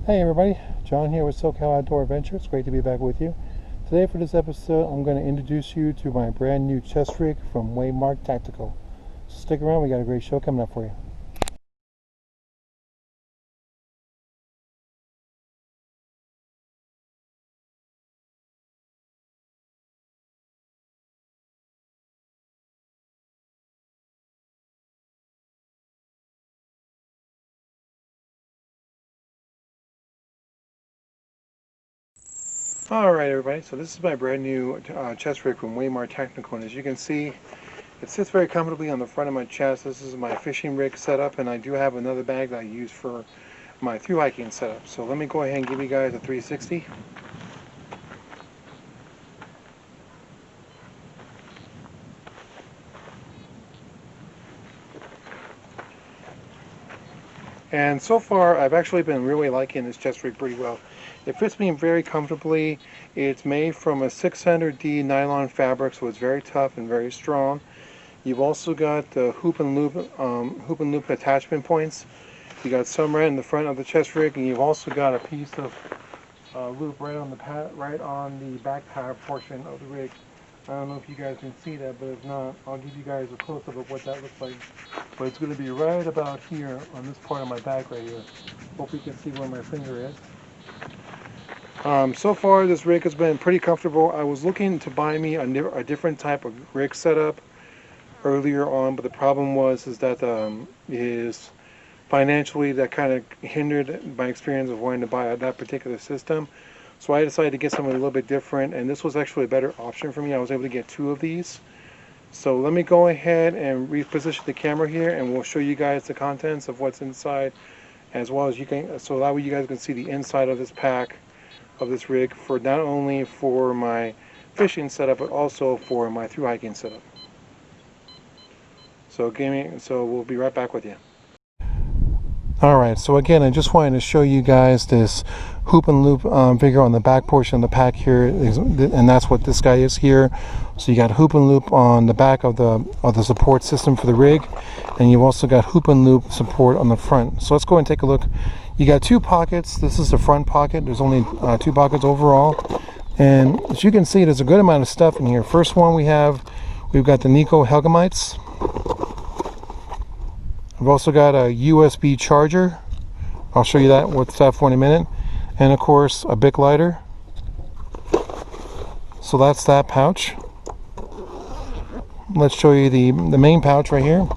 Hey everybody, John here with SoCal Outdoor Adventure. It's great to be back with you. Today for this episode, I'm going to introduce you to my brand new chest rig from Waymark Tactical. So stick around, we got a great show coming up for you. Alright everybody, so this is my brand new chest rig from Waymark Tactical, and as you can see, it sits very comfortably on the front of my chest. This is my fishing rig setup, and I do have another bag that I use for my thru hiking setup. So let me go ahead and give you guys a 360. And so far, I've actually been really liking this chest rig pretty well. It fits me very comfortably. It's made from a 600D nylon fabric, so it's very tough and very strong. You've also got the hoop and loop attachment points. You got some right in the front of the chest rig, and you've also got a piece of loop right on the back power portion of the rig. I don't know if you guys can see that, but if not, I'll give you guys a close-up of what that looks like. But it's going to be right about here on this part of my back right here. Hope you can see where my finger is. So far, this rig has been pretty comfortable. I was looking to buy me a different type of rig setup earlier on, but the problem was that financially that kind of hindered my experience of wanting to buy that particular system. So I decided to get something a little bit different, and this was actually a better option for me. I was able to get two of these. So let me go ahead and reposition the camera here, and we'll show you guys the contents of what's inside, as well as so that way you guys can see the inside of this pack of this rig, for not only for my fishing setup but also for my thru hiking setup. So we'll be right back with you. Alright, so again, I just wanted to show you guys this hoop and loop figure on the back portion of the pack here, and that's what this guy is here. So you got hoop and loop on the back of the support system for the rig, and you've also got hoop and loop support on the front. So let's go and take a look. You got two pockets. This is the front pocket. There's only two pockets overall, and as you can see, there's a good amount of stuff in here. First one we've got the Nico Helgamites. I've also got a USB charger. I'll show you what's that for in a minute. And of course, a Bic lighter. So that's that pouch. Let's show you the main pouch right here.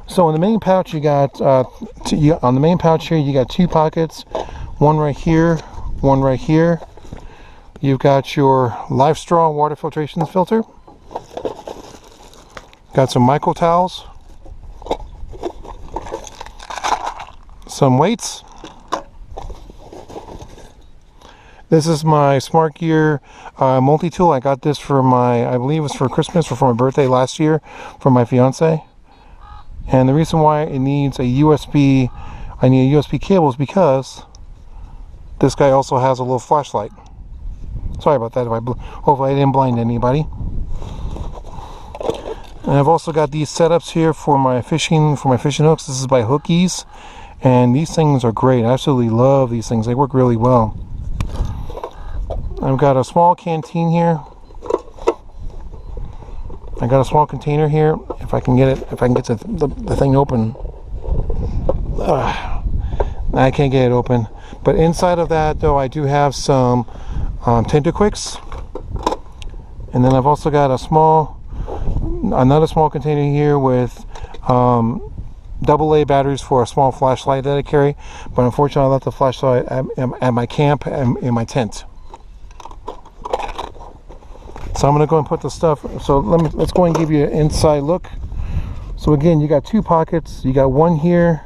So in the main pouch, you got on the main pouch here, you got two pockets. One right here, one right here. You've got your Life Straw water filtration filter. Got some micro towels. Some weights. This is my Smart Gear multi-tool. I got this for I believe it was for Christmas or for my birthday last year from my fiance. And the reason why it needs I need a USB cable is because this guy also has a little flashlight. Sorry about that. Hopefully I didn't blind anybody. And I've also got these setups here for my fishing hooks. This is by Hookies. And these things are great. I absolutely love these things. They work really well. I've got a small canteen here. I got a small container here. If I can get the thing open. I can't get it open. But inside of that, though, I do have some Tentaquicks. And then I've also got another small container here with AA batteries for a small flashlight that I carry, but unfortunately I left the flashlight at my camp and in my tent. So I'm going to go and put the stuff. So let's go and give you an inside look. So again, you got two pockets. You got one here,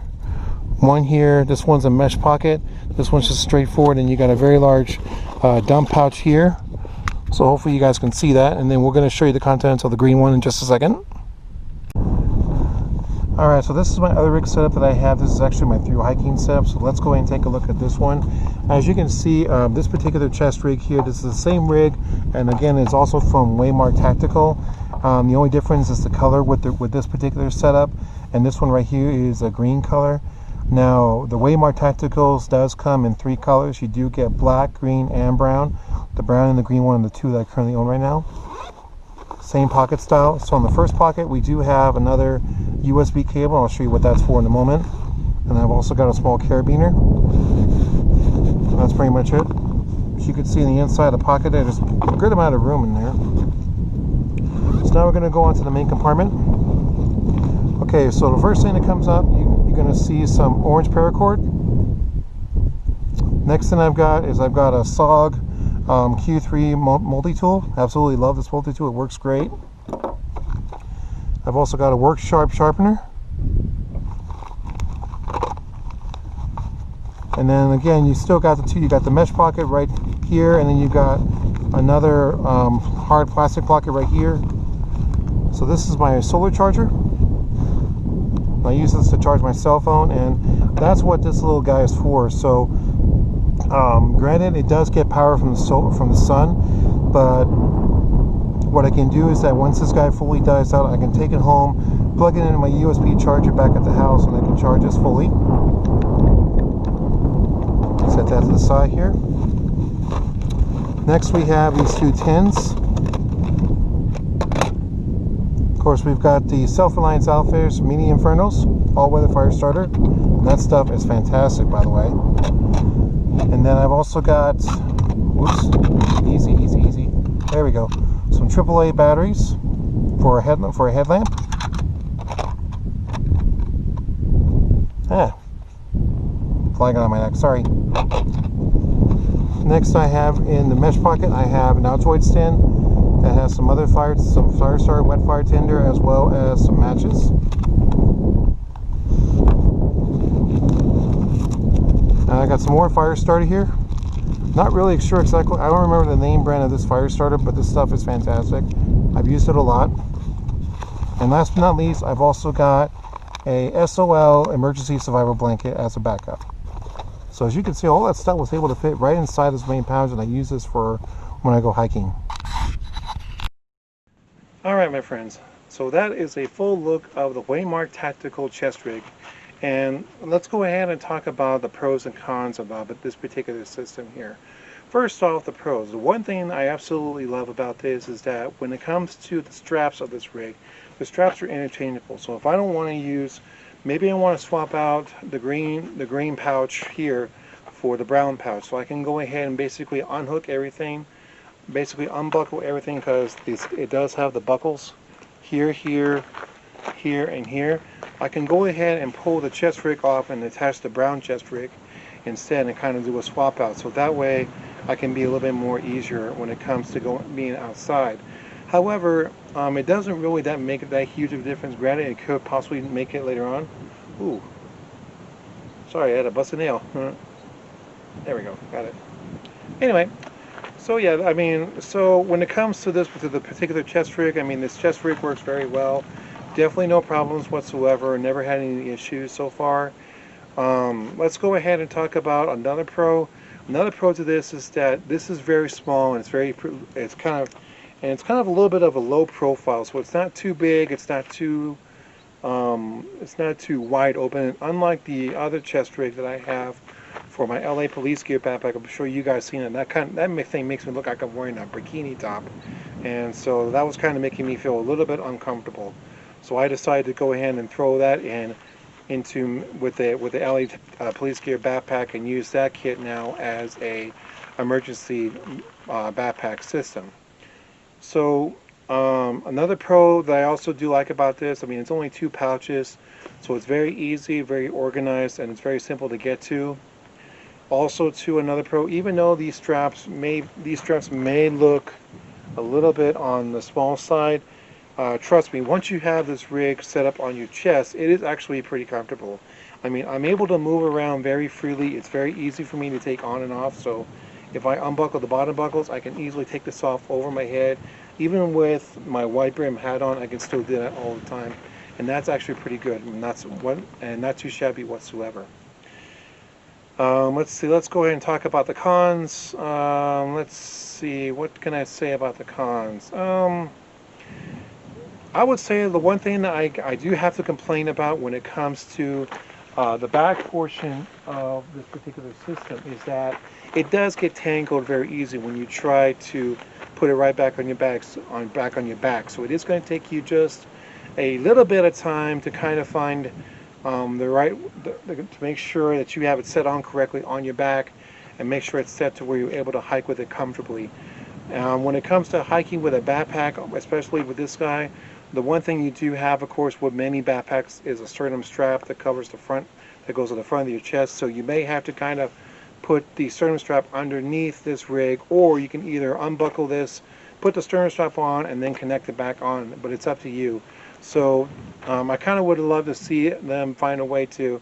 one here. This one's a mesh pocket. This one's just straightforward, and you got a very large dump pouch here. So hopefully you guys can see that, and then we're going to show you the contents of the green one in just a second. Alright, so this is my other rig setup that I have. This is actually my thru hiking setup, so let's go ahead and take a look at this one. As you can see, this particular chest rig here, this is the same rig, and again, it's also from Waymark Tactical. The only difference is the color with this particular setup, and this one right here is a green color. Now, the Waymark Tacticals does come in 3 colors. You do get black, green, and brown. The brown and the green one are the 2 that I currently own right now. Same pocket style. So on the first pocket, we do have another USB cable. I'll show you what that's for in a moment. And I've also got a small carabiner. And that's pretty much it. As you can see in the inside of the pocket there's a good amount of room in there. So now we're going to go on to the main compartment. Okay, so the first thing that comes up, you're going to see some orange paracord. Next thing I've got is I've got a SOG Q3 multi-tool. Absolutely love this multi-tool. It works great. I've also got a Work Sharp sharpener. And then again, you still got the 2. You got the mesh pocket right here, and then you got another hard plastic pocket right here. So this is my solar charger. I use this to charge my cell phone, and that's what this little guy is for. So granted, it does get power from the sun, but what I can do is that once this guy fully dies out, I can take it home, plug it into my USB charger back at the house, and I can charge this fully. Set that to the side here. Next, we have these 2 tins. Of course, we've got the Self-Reliance Outfitters Mini Infernos all-weather fire starter. And that stuff is fantastic, by the way. And then I've also got, whoops, easy. There we go. Some AAA batteries for a headlamp. Flying on my neck. Sorry. Next, I have in the mesh pocket, I have an Altoid stand. It has some fire starter, wet fire tinder, as well as some matches. And I got some more fire starter here. Not really sure exactly. I don't remember the name brand of this fire starter, but this stuff is fantastic. I've used it a lot. And last but not least, I've also got a SOL emergency survival blanket as a backup. So as you can see, all that stuff was able to fit right inside this main pouch, and I use this for when I go hiking. Alright, my friends, so that is a full look of the Waymark Tactical Chest Rig, and let's go ahead and talk about the pros and cons about this particular system here. First off, the pros. The one thing I absolutely love about this is that when it comes to the straps of this rig, the straps are interchangeable. So if I don't want to use, maybe I want to swap out the green pouch here for the brown pouch, so I can go ahead and basically unhook everything, basically unbuckle everything, because it does have the buckles here, here, and here. I can go ahead and pull the chest rig off and attach the brown chest rig instead, and kind of do a swap out, so that way I can be a little bit more easier when it comes to being outside. However, it doesn't really make that huge of a difference. Granted, it could possibly make it later on. Ooh, sorry, I had to bust a nail. There we go, got it. Anyway, so yeah, I mean, so when it comes to the particular chest rig, I mean, this chest rig works very well. Definitely no problems whatsoever. Never had any issues so far. Let's go ahead and talk about another pro. Another pro to this is that this is very small, and it's kind of a little bit of a low profile. So it's not too big. It's not too wide open. And unlike the other chest rig that I have for my LA police gear backpack, I'm sure you guys seen it. That thing makes me look like I'm wearing a bikini top, and so that was kind of making me feel a little bit uncomfortable. So I decided to go ahead and throw that with the LA police gear backpack, and use that kit now as a emergency backpack system. So another pro that I also do like about this, I mean, it's only 2 pouches, so it's very easy, very organized, and it's very simple to get to. Also, to another pro, even though these straps may look a little bit on the small side, trust me, once you have this rig set up on your chest, it is actually pretty comfortable. I mean, I'm able to move around very freely. It's very easy for me to take on and off. So if I unbuckle the bottom buckles, I can easily take this off over my head. Even with my wide brim hat on, I can still do that all the time. And that's actually pretty good, and not too shabby whatsoever. Let's see, let's go ahead and talk about the cons. Let's see, what can I say about the cons? I would say the one thing that I do have to complain about when it comes to The back portion of this particular system is that it does get tangled very easy when you try to put it right back on your back on your back. So it is going to take you just a little bit of time to kind of find the right to make sure that you have it set on correctly on your back, and make sure it's set to where you're able to hike with it comfortably. When it comes to hiking with a backpack, especially with this guy, the one thing you do have, of course, with many backpacks is a sternum strap that covers the front, that goes to the front of your chest. So you may have to kind of put the sternum strap underneath this rig, or you can either unbuckle this, put the sternum strap on, and then connect it back on. But it's up to you. So I kind of would love to see them find a way to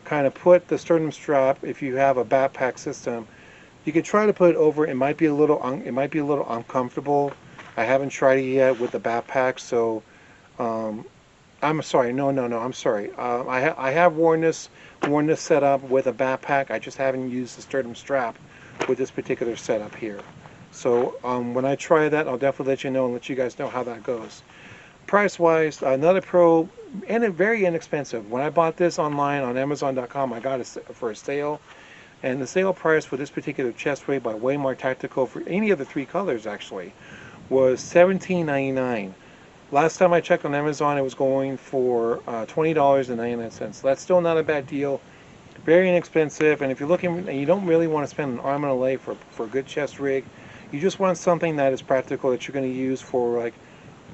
kind of put the sternum strap, if you have a backpack system, you could try to put it over. It might be a little uncomfortable. I haven't tried it yet with the backpack, so I'm sorry. No, I'm sorry. I have worn this setup with a backpack. I just haven't used the sternum strap with this particular setup here. So when I try that, I'll definitely let you know and let you guys know how that goes. Price-wise, another Pro, and very inexpensive. When I bought this online on Amazon.com, I got it for a sale. And the sale price for this particular chest rig by Waymark Tactical, for any of the three colors actually, was $17.99. Last time I checked on Amazon, it was going for $20.99. So that's still not a bad deal. Very inexpensive. And if you're looking, and you don't really want to spend an arm and a leg for a good chest rig, you just want something that is practical, that you're going to use for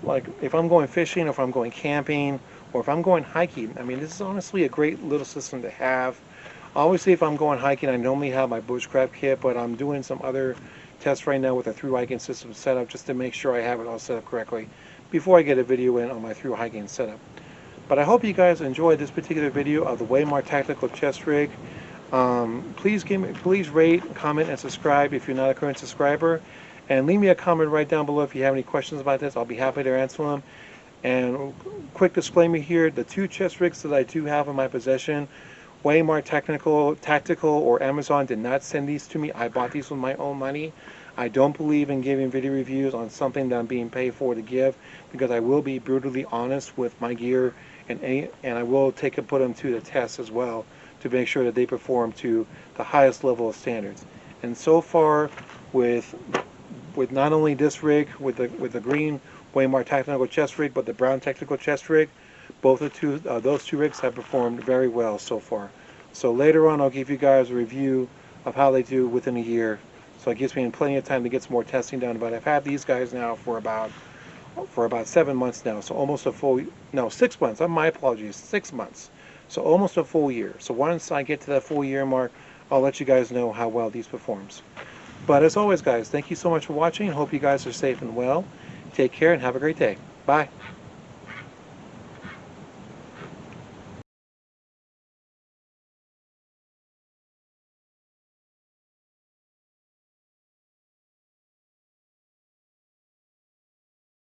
like if I'm going fishing, or if I'm going camping, or if I'm going hiking. I mean, this is honestly a great little system to have. Obviously, if I'm going hiking, I normally have my bushcraft kit, but I'm doing some other tests right now with a through hiking system set up, just to make sure I have it all set up correctly before I get a video in on my through hiking setup. But I hope you guys enjoyed this particular video of the Waymark Tactical Chest Rig. Please rate, comment, and subscribe if you're not a current subscriber. And leave me a comment right down below if you have any questions about this. I'll be happy to answer them. And quick disclaimer here, the two chest rigs that I do have in my possession, Waymark Tactical or Amazon did not send these to me. I bought these with my own money. I don't believe in giving video reviews on something that I'm being paid for to give, because I will be brutally honest with my gear, and I will put them to the test as well to make sure that they perform to the highest level of standards. And so far, with not only this rig with the green Waymark Tactical chest rig, but the brown Tactical chest rig, both those two rigs have performed very well so far. So later on, I'll give you guys a review of how they do within a year. So it gives me plenty of time to get some more testing done. But I've had these guys now for about 7 months now. So almost a full, no, 6 months. My apologies, 6 months. So almost a full year. So once I get to that full year mark, I'll let you guys know how well these performs. But as always, guys, thank you so much for watching. Hope you guys are safe and well. Take care and have a great day. Bye.